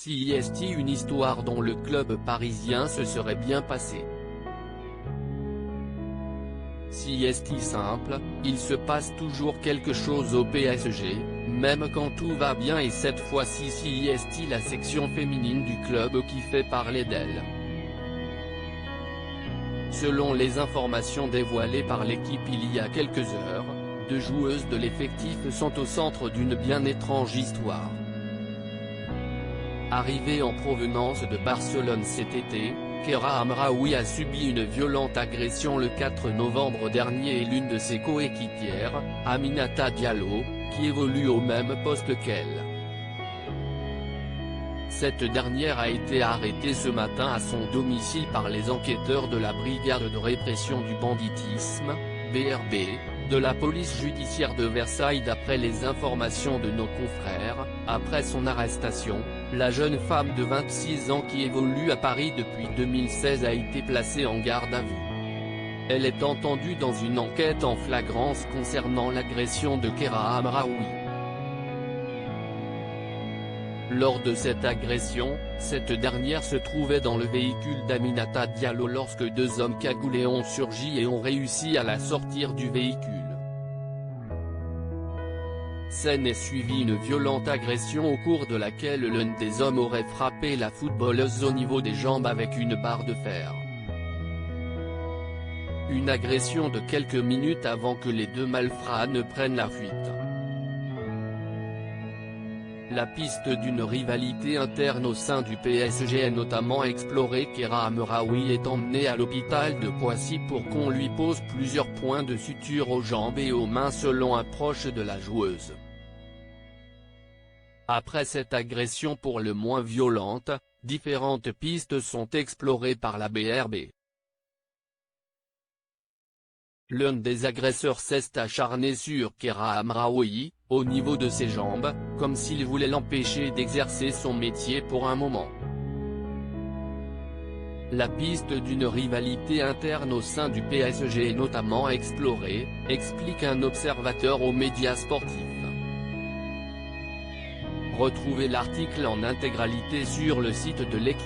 CIST, une histoire dont le club parisien se serait bien passé. CIST simple, il se passe toujours quelque chose au PSG, même quand tout va bien, et cette fois-ci CIST, la section féminine du club qui fait parler d'elle. Selon les informations dévoilées par l'équipe il y a quelques heures, 2 joueuses de l'effectif sont au centre d'une bien étrange histoire. Arrivée en provenance de Barcelone cet été, Keira Hamraoui a subi une violente agression le 4 novembre dernier, et l'une de ses coéquipières, Aminata Diallo, qui évolue au même poste qu'elle. Cette dernière a été arrêtée ce matin à son domicile par les enquêteurs de la Brigade de répression du banditisme, BRB, de la police judiciaire de Versailles. D'après les informations de nos confrères, après son arrestation, la jeune femme de 26 ans qui évolue à Paris depuis 2016 a été placée en garde à vue. Elle est entendue dans une enquête en flagrance concernant l'agression de Keira Hamraoui. Lors de cette agression, cette dernière se trouvait dans le véhicule d'Aminata Diallo lorsque 2 hommes cagoulés ont surgi et ont réussi à la sortir du véhicule. S'en est suivie une violente agression au cours de laquelle l'un des hommes aurait frappé la footballeuse au niveau des jambes avec une barre de fer. Une agression de quelques minutes avant que les 2 malfrats ne prennent la fuite. La piste d'une rivalité interne au sein du PSG est notamment explorée. Keira Hamraoui est emmenée à l'hôpital de Poissy pour qu'on lui pose plusieurs points de suture aux jambes et aux mains selon un proche de la joueuse. Après cette agression pour le moins violente, différentes pistes sont explorées par la BRB. L'un des agresseurs s'est acharné sur Keira Hamraoui, au niveau de ses jambes, comme s'il voulait l'empêcher d'exercer son métier pour un moment. La piste d'une rivalité interne au sein du PSG est notamment explorée, explique un observateur aux médias sportifs. Retrouvez l'article en intégralité sur le site de l'équipe.